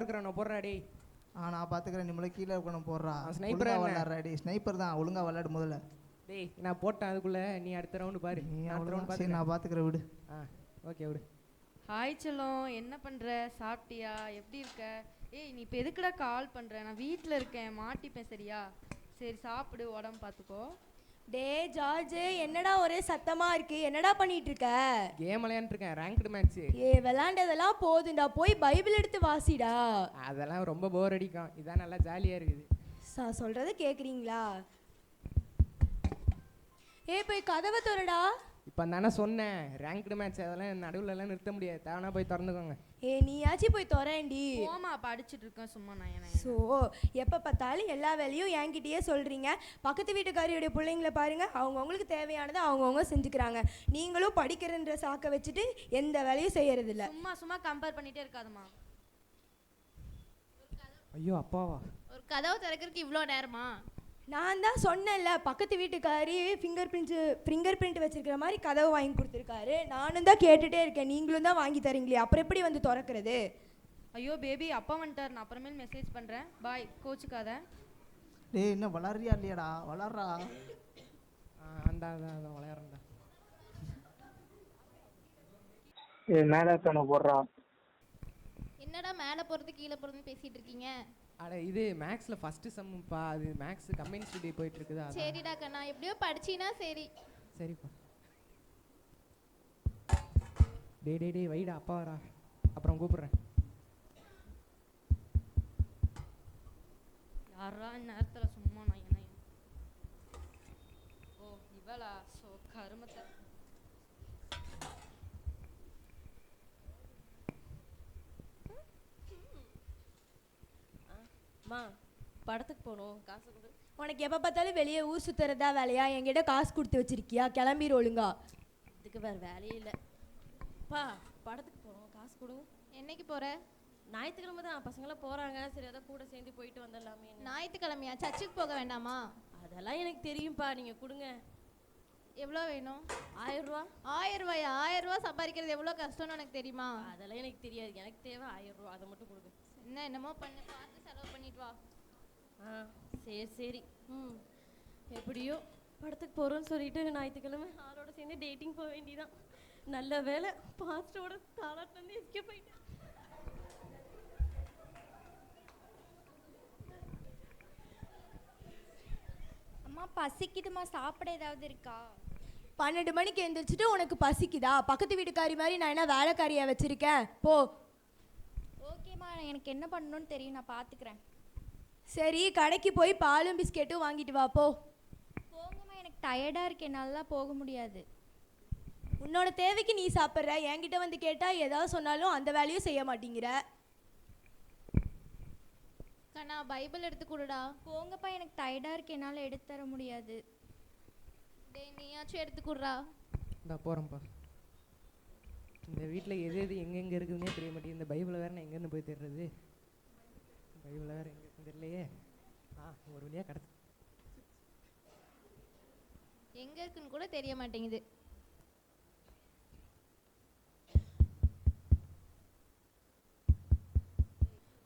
இருக்கிறான் போடுறா டேய். நான் பார்த்துக்கிறேன், நம்மள கீழே இருக்கணும் போடுறா. ஸ்னைப்பர் விளையாடுறா டேய். ஸ்னைப்பர் தான், ஒழுங்கா விளையாடு முதல்ல. டேய் நான் போட்டேன் அதுக்குள்ள நீ அடுத்த ரவுண்டு பாரு. நீ அடுத்த ரவுண்ட் சரி நான் பார்த்துக்கிறேன் விடு. ஓகே விடு. ஹாய் செல்லம், என்ன பண்ணுற? சாப்பிட்டியா? எப்படி இருக்க? ஏய் நீ இப்போ எதுக்குடா கால் பண்ணுற? நான் வீட்டில் இருக்கேன், மாட்டிப்பேன் சரியா? சரி சாப்பிடு, உடம்பு பார்த்துக்கோ. டே ஜார்ஜ், என்னடா ஒரே சத்தமா இருக்கு? என்னடா பண்ணிட்டு இருக்க? கேம் விளையாண்டுட்டு இருக்கேன், ரேங்க்டு மேட்ச். விளையாண்டதெல்லாம் போதுண்டா, போய் பைபிள் எடுத்து வாசிடா. அதெல்லாம் ரொம்ப போர் அடிக்கும், இதான் நல்லா ஜாலியா இருக்குது. சொல்றத கேக்குறீங்களா? போய் கதவை திறடா. இப்போ தானே சொன்னேன், ரேங்க்டு மேட்ச் அதெல்லாம் நடுவில் எல்லாம் நிறுத்த முடியாது, தானா போய் திறந்துக்கோங்க. நீயாச்சும் போய் திறேன்டி. போமா, படிச்சுட்டு இருக்கேன் சும்மா. நான் ஸோ எப்போ பார்த்தாலும் எல்லா வேலையும் என்கிட்டயே சொல்கிறீங்க. பக்கத்து வீட்டுக்காரியுடைய பிள்ளைங்களை பாருங்கள், அவங்கவுங்களுக்கு தேவையானதை அவங்கவுங்க செஞ்சுக்கிறாங்க. நீங்களும் படிக்கிறன்ற சாக்கை வச்சுட்டு எந்த வேலையும் செய்யறதில்ல. சும்மா சும்மா கம்பேர் பண்ணிகிட்டே இருக்காதுமா. ஐயோ அப்பாவா, ஒரு கதவை திறக்கிறதுக்கு இவ்வளோ நேரமா? நான் தான் சொன்னேன்ல, பக்கத்து வீட்டுக்காரி ஃபிங்கர் பிரிண்ட் வச்சிருக்கிற மாதிரி கதவை வாங்கி கொடுத்துருக்காரு. நானும் தான் கேட்டுகிட்டே இருக்கேன், நீங்களும் தான் வாங்கி தரீங்களே, அப்புறம் எப்படி வந்து திறக்கிறது? ஐயோ பேபி, அப்பா வந்துட்டார், நான் அப்புறமேல் மெசேஜ் பண்ணுறேன், பாய், கோச்சுக்காத. டேய் என்ன வளர்றியா இல்லையாடா? வளர்றா. அந்த விளையாடுறா. மேலே தானே போடுறா. என்னடா மேலே போகிறது கீழே போகிறதுன்னு பேசிகிட்டு இருக்கீங்க? அட இது மேக்ஸில் ஃபஸ்ட்டு சம்முப்பா, அது மேக்ஸ் கம்பைன் ஸ்டடி போயிட்டு இருக்குதா. சரிடா கண்ணா, எப்படியோ படிச்சினா சரி. சரிப்பா. டே வைடா, அப்பா வரா, அப்புறம் கூப்பிட்றேன். யாரா நேரத்தில் சும்மா நான் என்ன? ஓ இவளா? ஸோ கருமத்தை. அம்மா படத்துக்கு போகணும், காசு கொடு. உனக்கு எப்போ பார்த்தாலும் வெளியே ஊர் சுற்றுறதா வேலையா? என்கிட்ட காசு கொடுத்து வச்சிருக்கியா? கிளம்பிடு ஒழுங்கா. இதுக்கு வேறு வேலையே இல்லை. பா படத்துக்கு போகணும், காசு கொடுங்க. என்னைக்கு போகிற? ஞாயிற்றுக்கிழமை தான் பசங்களாம் போகிறாங்க, சரி அதான் கூட சேர்ந்து போயிட்டு வந்துடலாமே. ஞாயிற்றுக்கிழமையா? சர்ச்சுக்கு போக வேண்டாமா? அதெல்லாம் எனக்கு தெரியும்ப்பா, நீங்கள் கொடுங்க. எவ்வளோ வேணும்? 1000 ரூபா. 1000 ரூபாயா? 1000 ரூபா சம்பாதிக்கிறது எவ்வளோ கஷ்டம்னு எனக்கு தெரியுமா? அதெல்லாம் எனக்கு தெரியாது, எனக்கு தேவை 1000 ரூபா, அதை மட்டும் கொடுங்க. என்னமோ பண்ணு, பார்த்து செலவு பண்ணிட்டு வா. சரி எப்படியோ படத்துக்கு போகிறோன்னு சொல்லிட்டு ஞாயிற்றுக்கிழமை ஆளோட சேர்ந்து டேட்டிங் போக வேண்டியதான். நல்ல வேலை, பாஸ்டரோட தாளாட்டு எஸ்கேப் போயிட்டேன். அம்மா பசிக்குதுமா, சாப்பிட ஏதாவது இருக்கா? 12 மணிக்கு எழுந்திரிச்சிட்டு உனக்கு பசிக்குதா? பக்கத்து வீட்டுக்காரி மாதிரி நான் என்ன வேலைக்காரியா வச்சிருக்கேன்? போ. ஓகேம்மா, எனக்கு என்ன பண்ணணும்னு தெரியும், நான் பார்த்துக்கிறேன். சரி கடைக்கு போய் பாலும் பிஸ்கெட்டும் வாங்கிட்டு வா போ. போங்கம்மா, எனக்கு டயர்டாக இருக்கு, என்னாலலாம் போக முடியாது. உன்னோட தேவைக்கு நீ சாப்பிட்ற, என்கிட்ட வந்து கேட்டால் ஏதாவது சொன்னாலும் அந்த வேலையும் செய்ய மாட்டேங்கிற. கண்ணா பைபிள் எடுத்து கொடுடா. போங்கப்பா, எனக்கு டயர்டாக இருக்கு, என்னால் எடுத்து தர முடியாது. டேய் நீயாச்சும் எடுத்து கொடுறா. இந்த போகிறேன்ப்பா. இந்த வீட்டில் எது எது எங்கெங்கே இருக்குதுன்னே தெரிய மாட்டேங்குது. இந்த பைபிளை வேறு நான் எங்கேருந்து போய் தேடுறது? பைபிளை வேறு எங்கே இருக்குன்னு தெரியலையே. ஒரு வழியாக கிடச்சி. எங்கே இருக்குன்னு கூட தெரிய மாட்டேங்குது.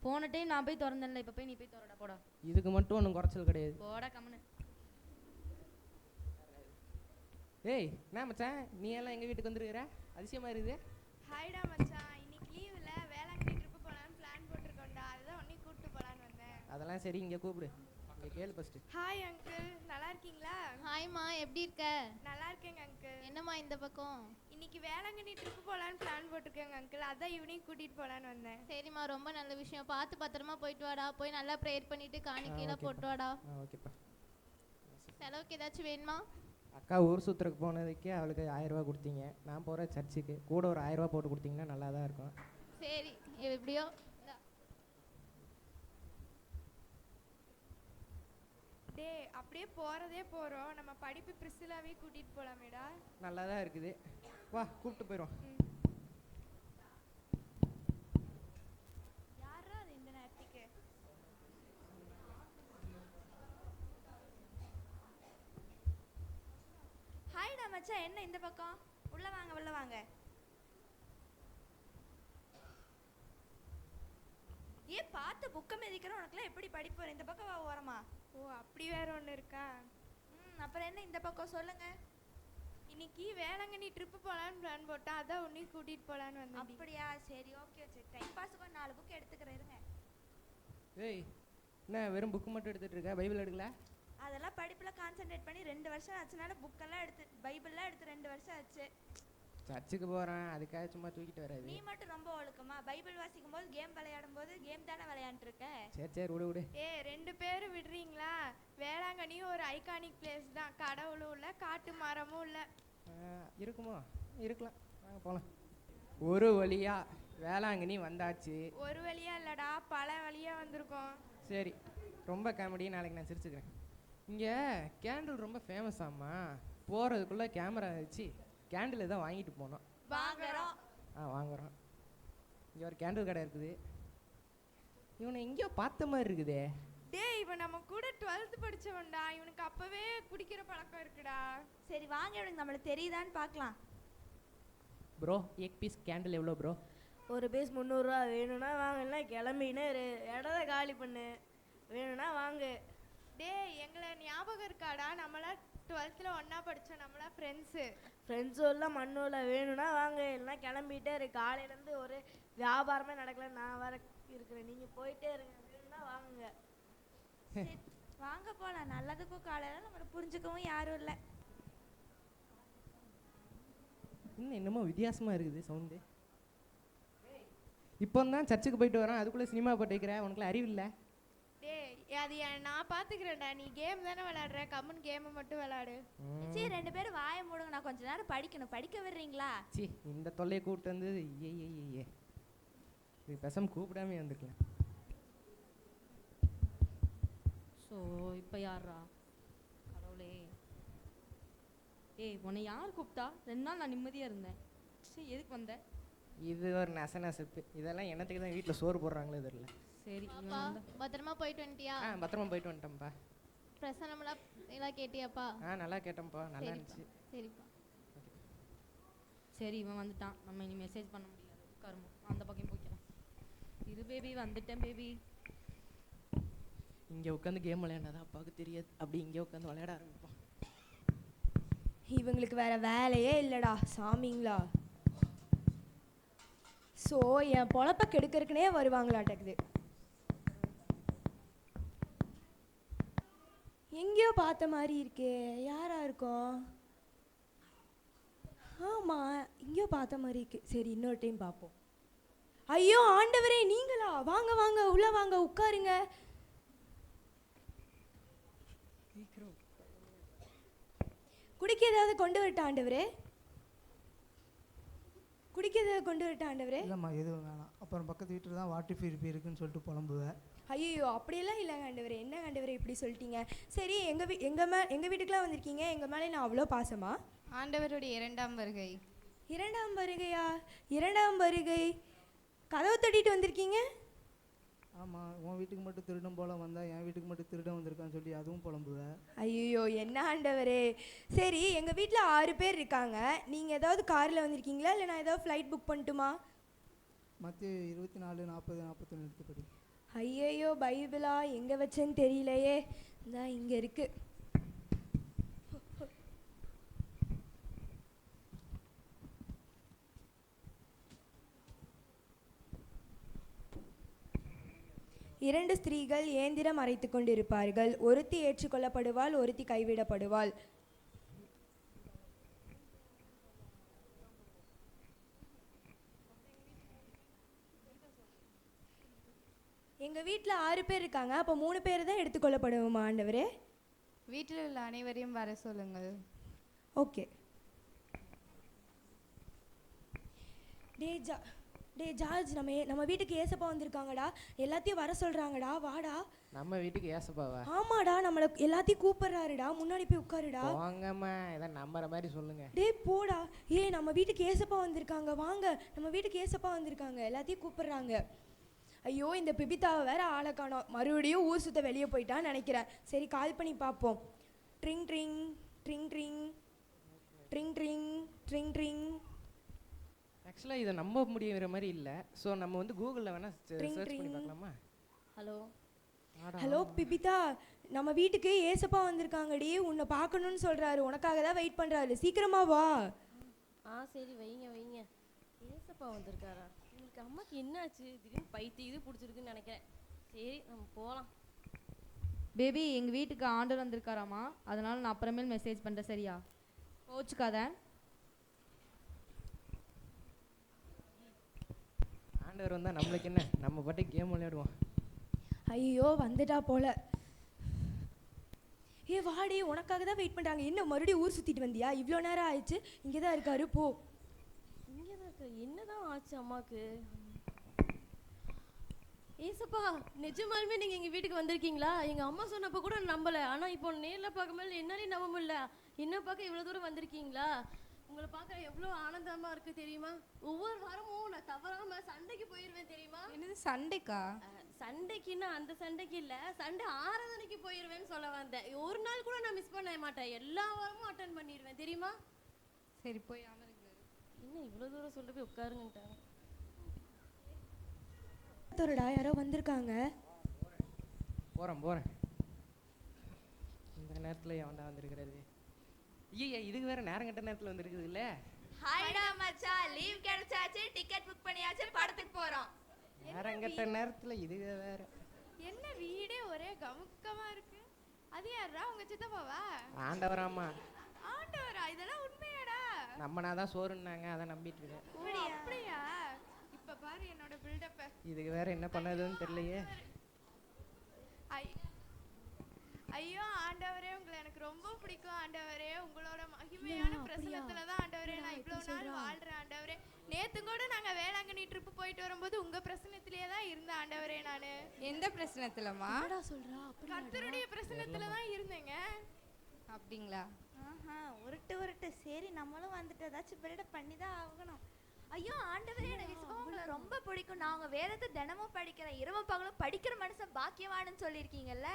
போன டைம் நான் போய் திறந்தேன்ல, இப்போ போய் நீ போய் திறடா. போடா. இதுக்கு மட்டும் ஒன்றும் குறைச்சல் கிடையாது. போடா கம்மனு. ஏய் என்ன மச்சான், நீ எல்லாம் எங்கள் வீட்டுக்கு வந்துருக்கிற? அதிசயமாக இருக்குது. ஹாய்டா மச்சான், இன்னைக்கு லீவில் வேளாங்கண்ணி ட்ரிப்பு போகலான்னு பிளான் போட்டிருக்கோம்டா, அதுதான் உன்னை கூப்பிட்டு போகலான்னு வந்தேன். அதெல்லாம் சரி, இங்கே கூப்பிடு, இங்கே கேளு ஃபஸ்ட்டு. ஹாய் அங்கிள், நல்லா இருக்கீங்களா? ஹாய்மா, எப்படி இருக்க? நல்லா இருக்கேங்க அங்கிள். என்னம்மா இந்த பக்கம்? இன்னைக்கு வேளாங்கண்ணி ட்ரிப்பு போகலான்னு பிளான் போட்டிருக்கேங்க அங்கிள், அதான் ஈவினிங் கூட்டிகிட்டு போகலான்னு வந்தேன். சரிம்மா, ரொம்ப நல்ல விஷயம். பார்த்து பத்திரமா போயிட்டு வாடா. போய் நல்லா ப்ரேயர் பண்ணிட்டு காணிக்கையெல்லாம் போட்டு வாடா. ஓகேப்பா. செலவுக்கு ஏதாச்சும் வேணுமா? அக்கா ஊர் சுற்றுறக்கு போனதுக்கே அவளுக்கு 1000 ரூபா கொடுத்தீங்க. நான் போகிற சர்ச்சுக்கு கூட ஒரு 1000 ரூபா போட்டு கொடுத்தீங்கன்னா நல்லா தான் இருக்கும். சரி எப்படியோ. டே அப்படியே போகிறதே போகிறோம், நம்ம படிப்பு பிரிசிலாவே கூட்டிகிட்டு போகலாமேடா. நல்லா தான் இருக்குது, வா கூப்பிட்டு போயிடுவோம். யாரா அது இந்த நேரத்துக்கு? ஹாய்டா மச்சான், என்ன இந்த பக்கம்? உள்ள வாங்க உள்ள வாங்க. ஏ பார்த்து புக்கை மிதிக்கிற உனக்குலாம் எப்படி படிப்பு வரும்? இந்த பக்கம் வா ஓரமா. ஓ அப்படி வேற ஒன்று இருக்கா? அப்புறம் என்ன இந்த பக்கம் சொல்லுங்க. இன்னைக்கு வேளாங்கண்ணி ட்ரிப்பு போகலான்னு பிளான் போட்டேன், அதான் உன்னையும் கூட்டிகிட்டு போகலான்னு வந்தேன். அப்படியா? சரி ஓகே, சரி டைம் பாஸுக்கு ஒரு 4 புக் எடுத்துக்கிறேன் இருங்க. ஏய் என்ன வெறும் புக்கு மட்டும் எடுத்துகிட்டு இருக்க, பைபிள் எடுக்கல? அதெல்லாம் படிப்பில் கான்சென்ட்ரேட் பண்ணி 2 வருஷம் ஆச்சுனால புக்கெல்லாம் எடுத்து பைபிள்லாம் எடுத்து 2 வருஷம் ஆச்சு. சர்ச்சுக்கு போகிறேன், அதுக்காக சும்மா தூக்கிட்டு வராது. நீ மட்டும் ரொம்ப ஒழுக்கமா? பைபிள் வாசிக்கும் போது கேம் விளையாடும் போது கேம் தானே விளையாண்டுருக்க. சரி விடு விடு. 2 பேரும் விடுறீங்களா? வேளாங்கண்ணியும் ஒரு ஐகானிக் பிளேஸ் தான், கடவுளும் இல்லை காட்டு மரமும் இல்லை. இருக்குமோ? இருக்கலாம், வாங்க போகலாம். ஒரு வழியா வேளாங்கண்ணி வந்தாச்சு. ஒரு வழியா இல்லைடா, பல வழியாக வந்திருக்கோம். சரி, ரொம்ப காமெடி, நாளைக்கு நான் சிரிச்சுக்கிறேன். இங்கே கேண்டில் ரொம்ப ஃபேமஸ் ஆமா, போகிறதுக்குள்ளே கேமரா வச்சு கேண்டில் தான் வாங்கிட்டு போனோம். வாங்குறோம். வாங்குறோம். இங்கே ஒரு கேண்டில் கடை இருக்குது. இவனை எங்கேயோ பார்த்த மாதிரி இருக்குதே. டேய் இவன் நம்ம கூட 12th படிச்சவன்டா, இவனுக்கு அப்பவே குடிக்கிற பழக்கம் இருக்குடா. சரி வாங்க, இவனுக்கு நம்மளுக்கு தெரியுதான்னு பார்க்கலாம். ப்ரோ எக் பீஸ் கேண்டில் எவ்வளோ ப்ரோ? ஒரு பீஸ் 300 ரூபா. வேணும்னா வாங்கல, கிளம்பின்னு இடத்த காலி பண்ணு. வேணும்னா வாங்கு. டேய் எங்களை ஞாபகம் இருக்காடா? நம்மளாம் 12th ஒன்றா படித்தோம், நம்மளாம் ஃப்ரெண்ட்ஸும் இல்லை மண்ணும் இல்லை. வேணும்னா வாங்க, இல்லைனா கிளம்பிட்டே இரு. காலையிலேருந்து ஒரு வியாபாரமே நடக்கல, நான் வர இருக்கிறேன். நீங்கள் போயிட்டே இருங்க, வேணும்னா வாங்குங்க. சரி வாங்க போகலாம். நல்லதுக்கும் காலையில் நம்மளை புரிஞ்சுக்கவும் யாரும் இல்லை. இன்னும் என்னமோ வித்தியாசமாக இருக்குது சவுண்டு. இப்போ தான் சர்ச்சுக்கு போயிட்டு வரேன், அதுக்குள்ளே சினிமா போட்டு வைக்கிறேன். உனக்குலாம் அறிவில்லை? டேய் அது நான் பார்த்துக்கிறேன்டா, நீ கேம் தானே விளையாடுற, கம்மன் கேமை மட்டும் விளையாடு. சரி 2 பேரும் வாயை மூடுங்க, நான் கொஞ்ச நேரம் படிக்கணும். படிக்க விடுறீங்களா? சி இந்த தொல்லையை கூப்பிட்டு வந்து ஏ இது பெசம் கூப்பிடாமே வந்துக்கலாம். ஸோ இப்போ யாரா கடவுளே? ஏய் உன்னை யார் கூப்பிட்டா? 2 நாள் நான் நிம்மதியாக இருந்தேன். சரி எதுக்கு வந்த? இது ஒரு நெசப்பு. இதெல்லாம் என்னத்துக்கு தான் வீட்டில் சோறு போடுறாங்களோ தெரியல. சரி பாப்பா பத்திரமா போயிட்டு வந்துட்டியா? பத்திரமா போயிட்டு வந்துட்டேன்ப்பா. பிரசனம்லாம் எல்லாம் கேட்டியாப்பா? நல்லா கேட்டேன்ப்பா, நல்லா இருந்துச்சு. சரிப்பா. சரி இவன் வந்துட்டான், நம்ம இனி மெசேஜ் பண்ண முடியாது. உட்காருமா, அந்த பக்கம் போய்க்கலாம். இது பேபி வந்துட்டேன் பேபி. இங்கே உட்காந்து கேம் விளையாடாதான் அப்பாவுக்கு தெரியாது, அப்படி இங்கே உட்காந்து விளையாட ஆரம்பிப்போம். இவங்களுக்கு வேற வேலையே இல்லைடா சாமிங்களா. ஸோ என் பொழப்ப கெடுக்கிறதுக்குனே வருவாங்களாட்டக்குது. எங்கேயோ பார்த்த மாதிரி இருக்கே, யாரா இருக்கும்? ஆமாம் எங்கேயோ பார்த்த மாதிரி இருக்கு. சரி இன்னொரு டைம் பார்ப்போம். ஐயோ ஆண்டவரே நீங்களா? வாங்க வாங்க உள்ள வாங்க, உட்காருங்க. குடிக்க ஏதாவது கொண்டு வரட்டா ஆண்டவரே? குடிக்க ஏதாவது கொண்டு வரட்டா ஆண்டவரே? இல்லைம்மா எதுவும் வேணாம். அப்புறம் பக்கத்து வீட்டில் தான் வாட்டர் பியூரிஃபை இருக்குன்னு சொல்லிட்டு புலம்புவேன். ஐயோ அப்படியெல்லாம் இல்லை ஆண்டவரே. என்ன ஆண்டவரே இப்படி சொல்லிட்டீங்க? சரி எங்கள் வீட்டுக்கெலாம் வந்திருக்கீங்க, எங்கள் மேலே நான் அவ்வளோ பாசமா? ஆண்டவருடைய 2ஆம் வருகை. 2ஆம் வருகையா? 2ஆம் வருகை கதவு தட்டிட்டு வந்திருக்கீங்க? ஆமாம், உன் வீட்டுக்கு மட்டும் திருடம் போல வந்தால் என் வீட்டுக்கு மட்டும் திருடம் வந்திருக்கான்னு சொல்லி அதுவும் புலம்புவேன். ஐயோ என்ன ஆண்டவரே. சரி எங்கள் வீட்டில் 6 பேர் இருக்காங்க. நீங்கள் ஏதாவது காரில் வந்திருக்கீங்களா இல்லை நான் ஏதாவது ஃப்ளைட் புக் பண்ணட்டுமா? மத்திய 24, 40, 41 எடுத்துப்படி. ஐயையோ பைபிளா எங்கே வச்சேன்னு தெரியலையே. இதான் இங்கே இருக்கு. இரண்டு ஸ்திரீகள் இயந்திரம் அரைத்து கொண்டிருப்பார்கள். ஒருத்தி ஏற்றுக்கொள்ளப்படுவாள், ஒருத்தி கைவிடப்படுவாள். எங்கள் வீட்டில் 6 பேர் இருக்காங்க, அப்போ 3 பேர் தான் எடுத்துக்கொள்ளப்படுவோமா ஆண்டவரே? வீட்டில் உள்ள அனைவரையும் வர சொல்லுங்கள். ஓகே. டே ஜார்ஜ், நம்ம வீட்டுக்கு ஏசப்பா வந்திருக்காங்கடா, எல்லாத்தையும் வர சொல்கிறாங்கடா, வாடா. நம்ம வீட்டுக்கு ஏசப்பாவா? ஆமாடா, நம்மளை எல்லாத்தையும் கூப்பிடுறாருடா, முன்னாடி போய் உட்காருடா. வாங்கம்மா, இதை நம்புற மாதிரி சொல்லுங்க. டேய் போடா. நம்ம வீட்டுக்கு ஏசப்பா வந்திருக்காங்க, வாங்க. நம்ம வீட்டுக்கு ஏசப்பா வந்திருக்காங்க, எல்லாத்தையும் கூப்பிடுறாங்க. ஐயோ இந்த பிபிதாவை வேற ஆளை காணோம், மறுபடியும் ஊர் சுத்த வெளியே போயிட்டான்னு நினைக்கிறேன். சரி கால் பண்ணி பார்ப்போம். Drink drink drink drink drink drink drink drink. ஆக்சுவலாக இதை நம்ப முடியுற மாதிரி இல்லை. ஸோ நம்ம வந்து கூகுளில் வேணால் சர்ச் பண்ணி பார்க்கலாமா? ஹலோ ஹலோ பிபிதா, நம்ம வீட்டுக்கு ஏசப்பா வந்திருக்காங்கடி, உன்னை பார்க்கணும்னு சொல்றாரு, உனக்காக தான் வெயிட் பண்றாரு, சீக்கிரமா வா. சரி வைங்க வைங்க. ஏசப்பா வந்திருக்காரா? உங்களுக்கு அம்மாக்கு என்னாச்சு? திடீர்னு பைத்தியம் இது பிடிச்சிருக்குன்னு நினைக்கிறேன். சரி நம்ம போகலாம். பேபி எங்கள் வீட்டுக்கு ஆர்டர் வந்திருக்காராமா, அதனால் நான் அப்புறமேல் மெசேஜ் பண்ணுறேன், சரியா? கோச்சுக்காத. ஆண்டவர் வந்தால் நம்மளுக்கு என்ன, நம்ம பாட்டு கேம் விளையாடுவோம். ஐயோ வந்துட்டா போல. ஏ வாடி, உனக்காக தான் வெயிட் பண்ணுறாங்க. என்ன மறுபடியும் ஊர் சுற்றிட்டு வந்தியா? இவ்வளோ நேரம் ஆயிடுச்சு, இங்கே தான் இருக்காரு, போ. இங்கே தான் இருக்க. என்னதான் ஆச்சு அம்மாவுக்கு? ஏசப்பா, நிஜமாலுமே நீங்கள் எங்கள் வீட்டுக்கு வந்திருக்கீங்களா? எங்கள் அம்மா சொன்னப்போ கூட நம்பலை, ஆனால் இப்போ நேரில் பார்க்கும்போது என்னாலே நம்ப முடியல. என்ன பார்க்க இவ்வளோ தூரம் வந்திருக்கீங்களா? உங்களை பார்க்க எவ்வளோ ஆனந்தமாக இருக்குது தெரியுமா? ஒவ்வொரு வாரமும் நான் தவறாமல் சண்டைக்கு போயிடுவேன் தெரியுமா? என்னது சண்டைக்கா? சண்டைக்குன்னா அந்த சண்டைக்கு இல்லை, சண்டை ஆராதனைக்கு போயிடுவேன்னு சொல்ல வந்தேன். ஒரு நாள் கூட நான் மிஸ் பண்ண மாட்டேன், எல்லா வாரமும் அட்டன் பண்ணிடுவேன் தெரியுமா? சரி போய் அமருங்க. என்ன இவ்வளோ தூரம் சொல்ல போய் உட்காருங்கட்டாங்க. யாரோ வந்திருக்காங்க. போகிறேன். இந்த நேரத்தில் எவன்டா வந்திருக்கிறது? ஐயா, இதுக்கு வேற நேரம் கட்ட நேரத்தில் வந்திருக்குது இல்லை? ஹாய்டா மச்சான், லீவ் கிடைச்சாச்சு, டிக்கெட் புக் பண்ணியாச்சு, படத்துக்கு போறோம். நேரம் கட்ட நேரத்தில் இது வேற. என்ன வீடே ஒரே கமுக்கமா இருக்கு. அது யாரா, உங்க சித்தப்பாவா? ஆண்டவராமா. ஆண்டவரா? இதெல்லாம் உண்மையாடா? நம்மனா தான் சோறுன்னாங்க, அதை நம்பிட்டு இருக்கேன். அப்படியா? இப்ப பாரு என்னோட பில்டப்ப. இதுக்கு வேற என்ன பண்ணதுன்னு தெரியலையே. ஐயோ ஆண்டவரே, உங்களை எனக்கு ரொம்ப பிடிக்கும் ஆண்டவரே. உங்களோட மகிமையான பிரசன்னத்துல தான் ஆண்டவரே நான் இவ்வளவு நாள் வாழ்றேன் ஆண்டவரே. நேத்து கூட நாங்க வேளாங்கண்ணி ட்ரிப் போயிட்டு வரும்போது உங்க பிரசன்னத்திலேயே தான் இருந்தேன் ஆண்டவரே. நானு எந்த பிரச்சனத்துலமா சொல்றா? கர்த்தருடைய பிரசன்னத்துல தான் இருந்தேங்க. அப்படிங்களா? உருட்டு சரி, நம்மளும் வந்துட்டு ஏதாச்சும் பில்டப் பண்ணி தான் ஆகணும். ஐயோ ஆண்டவரே, எனக்கு உங்களை ரொம்ப பிடிக்கும். நான் உங்க வேதத்தை தினமும் படிக்கிறேன், இரவும் பகலும் படிக்கிற மனுஷன் பாக்கியவான்னு சொல்லியிருக்கீங்கல்ல.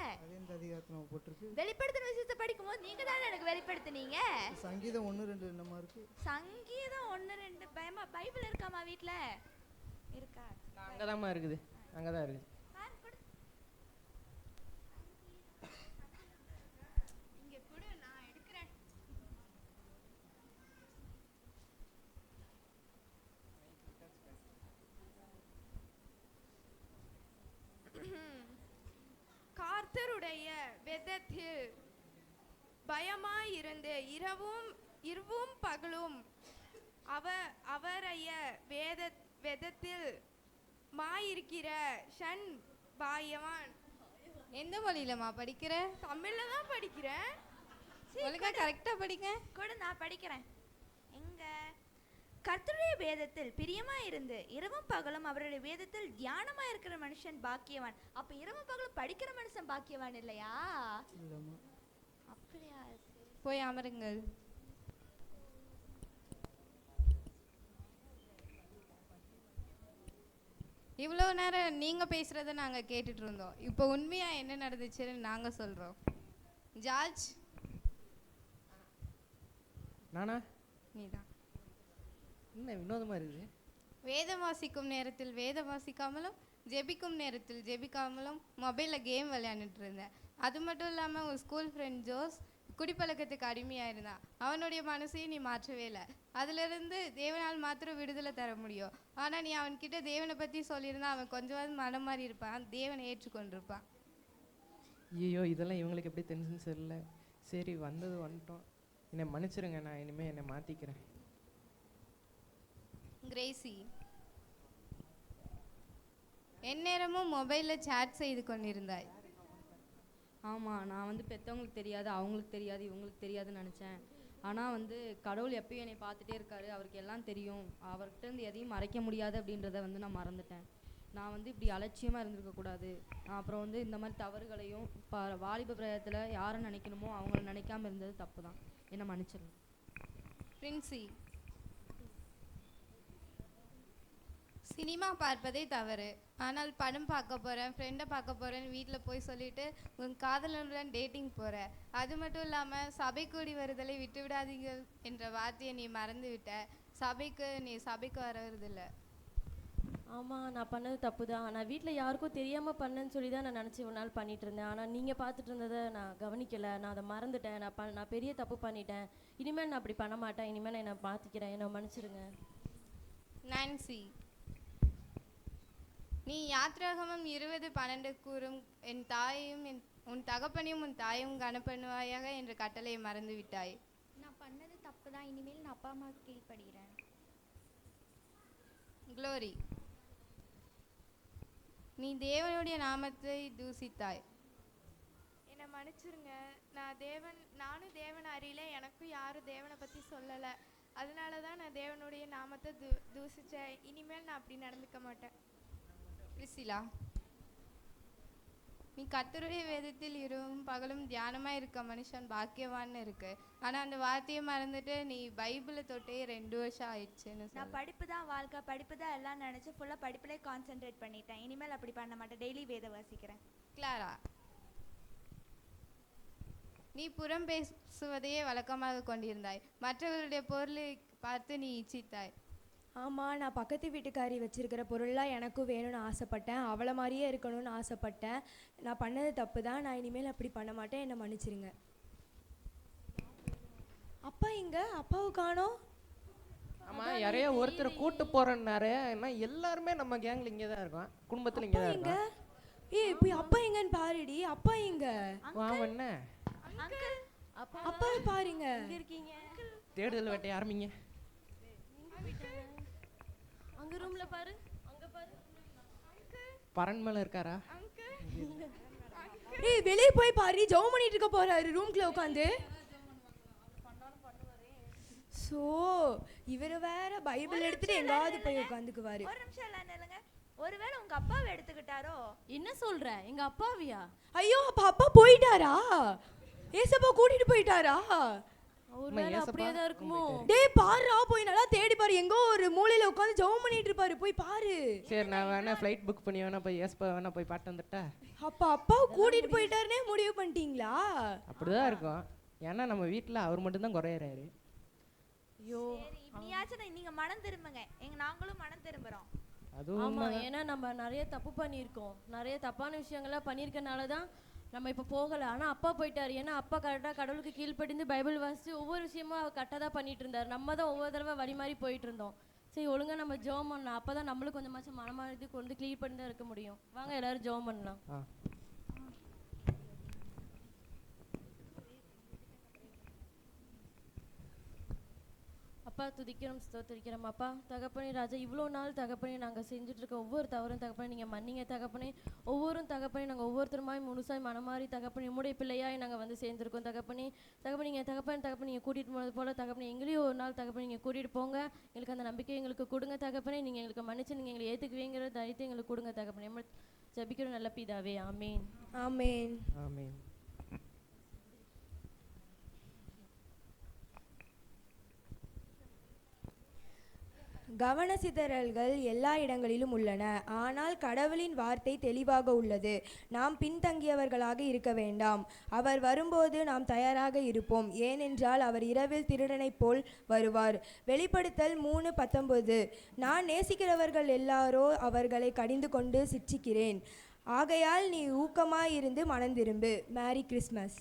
வெளிப்படுத்தின விஷயத்தை படிக்கும்போது நீங்க தானே எனக்கு வெளிப்படுத்தினீங்க. சங்கீதம் 1-2 என்னமா இருக்கு? சங்கீதம் 1-2 பைபிள் இருக்காமா வீட்ல? இருக்கா? அங்கதாம்மா இருக்குது, அங்கதான் இருக்குது. இங்க கூட நான் எடுக்கிறேன். கர்த்தருடைய வேதத்தில் பயமாயிருந்து இரவும் பகலும் அவரைய வேதத்தில் மாயிருக்கிற ஷன் பாயவான். எந்த மொழியிலமா படிக்கிற? தமிழ்ல தான் படிக்கிறேன். ஒழுங்கா கரெக்டா படிங்க. கூட நான் படிக்கிறேன். எங்க கர்த்தருடைய வேதத்தில் பிரியமாயிருந்து இரவும் பகலும் அவருடைய வேதத்தில் தியானமா இருக்கிற மனுஷன் பாக்கியவான். அப்ப இரவும் பகலும் படிக்கிற மனுஷன் பாக்கியவான் இல்லையா? அப்படியா? போய் அமருங்கள். இவ்வளோ நேரம் நீங்கள் பேசுகிறத நாங்கள் கேட்டுட்டு இருந்தோம். இப்போ உண்மையாக என்ன நடந்துச்சுன்னு நாங்கள் சொல்கிறோம். ஜார்ஜ், நானா? நீதான். என்ன வினோதமாக இருக்குது? வேதம் வாசிக்கும் நேரத்தில் வேதம் வாசிக்காமலும் ஜெபிக்கும் நேரத்தில் ஜெபிக்காமலும் மொபைலில் கேம் விளையாண்டுட்டு இருந்தேன். அது மட்டும் இல்லாமல் உன் ஸ்கூல் ஃப்ரெண்ட் ஜோஸ் குடிப்பழக்கத்துக்கு அடிமையாக இருந்தான். அவனுடைய மனசையும் நீ மாற்றவே இல்லை. அதிலிருந்து தேவனால் மாத்திரம் விடுதலை தர முடியும். ஆனால் நீ அவன்கிட்ட தேவனை பற்றி சொல்லியிருந்தா அவன் கொஞ்சமாவது மனம் மாறி இருப்பான், தேவனை ஏற்றுக்கொண்டிருப்பான். ஐயோ, இதெல்லாம் இவங்களுக்கு எப்படி தெரிஞ்சுன்னு தெரியல. சரி, வந்துட்டோம். என்னை மன்னிச்சிருங்க, நான் இனிமேல் என்னை மாற்றிக்கிறேன். கிரேசி, எந்நேரமும் மொபைலில் சேட் செய்து கொண்டிருந்தாய். ஆமாம், நான் வந்து பெற்றவங்களுக்கு தெரியாது, அவங்களுக்கு தெரியாது, இவங்களுக்கு தெரியாதுன்னு நினச்சேன். ஆனால் கடவுள் எப்பயும் என்னை பார்த்துட்டே இருக்காரு, அவருக்கு எல்லாம் தெரியும், அவர்கிட்ட இருந்து எதையும் மறைக்க முடியாது அப்படின்றத நான் மறந்துட்டேன். நான் இப்படி அலட்சியமாக இருந்திருக்கக்கூடாது. அப்புறம் இந்த மாதிரி தவறுகளையும் வாலிப பிராயத்தில் யாரை நினைக்கணுமோ அவங்கள நினைக்காம இருந்தது தப்பு தான். என்னை மன்னிச்சிருங்க. பிரின்சி, சினிமா பார்ப்பதே தவறு, ஆனால் படம் பார்க்க போகிறேன், ஃப்ரெண்டை பார்க்க போகிறேன்னு வீட்டில் போய் சொல்லிவிட்டு உன் காதலனுடன் டேட்டிங் போகிற. அது மட்டும் இல்லாமல் சபை கூடி வருதலை விட்டு விடாதீங்கள் என்ற வார்த்தையை நீ மறந்து விட்ட. நீ சபைக்கு வரவில்லை. ஆமாம், நான் பண்ணது தப்பு தான். நான் வீட்டில் யாருக்கும் தெரியாமல் பண்ணேன்னு சொல்லி தான் நான் நினச்சி ஒரு நாள் பண்ணிட்டு இருந்தேன். ஆனால் நீங்கள் பார்த்துட்டு இருந்ததை நான் கவனிக்கலை. நான் அதை மறந்துட்டேன். நான் பெரிய தப்பு பண்ணிட்டேன். இனிமேல் நான் அப்படி பண்ண மாட்டேன். இனிமேல் நான் என்னை மாற்றிக்கிறேன். என்னை மன்னிச்சிடுங்க. நான்சி, நீ யாத்ராகமம் 20:12 கூறும் என் தாயையும் உன் தகப்பனையும் உன் தாயும் கனப்பண்ணுவாயாக என்ற கட்டளையை மறந்து விட்டாய். நான் பண்ணது தப்பு தான். இனிமேல் நான் அப்பா அம்மாவுக்கு கீழ்ப்படுகிறேன். க்ளோரி, நீ தேவனுடைய நாமத்தை தூசித்தாய். என்னை மன்னிச்சிருங்க. நானும் தேவன் அறியல, எனக்கும் யாரும் தேவனை பற்றி சொல்லலை. அதனால தான் நான் தேவனுடைய நாமத்தை தூசித்தேன். இனிமேல் நான் அப்படி நடந்துக்க மாட்டேன். பிரிசிலா, நீ கர்த்தருடைய வேதத்தில் இரவும் பகலும் தியானமாக இருக்க மனுஷன் பாக்கியவான்னு இருக்கு. ஆனால் அந்த வார்த்தையை மறந்துட்டு நீ பைபிளை தொட்டே 2 வருஷம் ஆயிடுச்சுன்னு நான் படிப்பு தான் வாழ்க்கை, படிப்பு தான் எல்லாம் நினச்சி ஃபுல்லாக படிப்புலேயே கான்சென்ட்ரேட் பண்ணிட்டேன். இனிமேல் அப்படி பண்ண மாட்டேன். டெய்லி வேதம் வாசிக்கிறேன். கிளாரா, நீ புறம் பேசுவதையே வழக்கமாக கொண்டிருந்தாய். மற்றவர்களுடைய பொருளை பார்த்து நீ இச்சித்தாய். ஆமாம், நான் பக்கத்து வீட்டுக்காரி வச்சிருக்கிற பொருள்லாம் எனக்கும் வேணும்னு ஆசைப்பட்டேன். அவளை மாதிரியே இருக்கணும்னு ஆசைப்பட்டேன். நான் பண்ணது தப்பு தான். நான் இனிமேல் அப்படி பண்ண மாட்டேன். என்னை மன்னிச்சிருங்க. அப்பா எங்க? அப்பாவை காணோம். ஆமாம், யாரையோ ஒருத்தர் கூட்டு போகிறேன்னாரு. ஏன்னா எல்லாருமே நம்ம கேங்கில் இங்கே தான் இருக்கோம். குடும்பத்தில் இங்கே தான் இருக்கோம். இப்போ அப்பா எங்கன்னு பாருடி. அப்பா எங்க? வா என்ன அப்பாவை பாருங்க. இருக்கீங்க தேடுதல் வேட்டையை ஆரம்பிங்க. அங்க ரூம்ல பாரு. அங்க பாரு. பரன் மேல இருக்காரா? வெளியே போய் பாரு. ஜெபம் பண்ணிட்டு இருக்க போறாரு ரூம்குள்ள உட்காந்து. சோ இவர் வேற பைபிள் எடுத்துட்டு எங்காவது போய் உட்காந்துக்குவாரு. ஒரு நிமிஷம் இல்லைங்க. ஒருவேளை உங்க அப்பாவை எடுத்துக்கிட்டாரோ? என்ன சொல்ற? எங்க அப்பாவியா? ஐயோ, அப்பா போயிட்டாரா? ஏசப்பா கூட்டிட்டு போயிட்டாரா? அப்படியே தான் இருக்குமோ? டேய் பாருடா, போய் நல்லா தேடி பாரு. எங்கோ ஒரு மூலையில உட்காந்து ஜெபம் பண்ணிட்டு இருப்பாரு. போய் பாரு. சரி, நான் வேணா ஃப்ளைட் புக் பண்ணி வேணா போய் ஏசப்பா வேணா போய் பாட்டு வந்துட்டா. அப்பாவை கூட்டிட்டு போயிட்டாருன்னே முடிவு பண்ணிட்டீங்களா? அப்படிதான் இருக்கும். ஏன்னா நம்ம வீட்டில் அவர் மட்டும்தான் குறையறாரு. ஐயோ, இப்படியாச்சும் நீங்க மனம் திரும்புங்க. நாங்களும் மனம் திரும்புறோம். ஆமா, ஏன்னா நம்ம நிறைய தப்பு பண்ணியிருக்கோம். நிறைய தப்பான விஷயங்கள்லாம் பண்ணியிருக்கனால தான் நம்ம இப்போ போகலை. ஆனால் அப்பா போயிட்டார். ஏன்னா அப்பா கரெக்டாக கடவுளுக்கு கீழ்ப்படிந்து பைபிள் வாசித்து ஒவ்வொரு விஷயமும் அவர் கரெக்டாக தான் பண்ணிட்டு இருந்தார். நம்ம தான் ஒவ்வொரு தடவை வழி மாதிரி போயிட்டு இருந்தோம். சரி, ஒழுங்காக நம்ம ஜெபம் பண்ணலாம். அப்போ தான் நம்மளும் கொஞ்சமாச்சும் மனமானது கொண்டு கிளீன் பண்ணி தான் இருக்க முடியும். வாங்க எல்லாரும் ஜெபம் பண்ணலாம். அப்பா, துதிக்கிறோம், ஸ்தோத்திரிக்கிறோம். அப்பா தகப்பனே ராஜா, இவ்வளோ நாள் தகப்பனே நாங்கள் செஞ்சுட்டு இருக்க ஒவ்வொரு தவறும் தகப்பனே நீங்கள் மன்னிங்க தகப்பனே. தகப்பனே நாங்கள் ஒவ்வொருத்தருமாய் முழுசாய் மனமாறி தகப்பனே உம்முடைய பிள்ளையாய் நாங்கள் வந்து சேர்ந்துருக்கோம் தகப்பனே. நீங்கள் தகப்பனே நீங்கள் கூட்டிகிட்டு போனது போல் தகப்பனே எங்களையும் ஒரு நாள் தகப்பனே நீங்கள் கூட்டிகிட்டு போங்க. எங்களுக்கு அந்த நம்பிக்கை எங்களுக்கு கொடுங்க தகப்பனே. நீங்கள் எங்களுக்கு மன்னிச்சு நீங்கள் எங்களை ஏற்றுக்குவீங்கிற தைரியத்தை எங்களுக்கு கொடுங்க தகப்பனே. நம்ம ஜெபிக்கிற நல்ல பிதாவே. ஆமேன். ஆமேன். ஆமேன். கவனசிதறல்கள் எல்லா இடங்களிலும் உள்ளன. ஆனால் கடவுளின் வார்த்தை தெளிவாக உள்ளது. நாம் பின்தங்கியவர்களாக இருக்க வேண்டாம். அவர் வரும்போது நாம் தயாராக இருப்போம். ஏனென்றால் அவர் இரவில் திருடனைப் போல் வருவார். வெளிப்படுத்தல் 3:19. நான் நேசிக்கிறவர்கள் எல்லாரோ அவர்களை கடிந்து கொண்டு சிட்சிக்கிறேன். ஆகையால் நீ ஊக்கமாயிருந்து மனம் திரும்பு. Merry Christmas.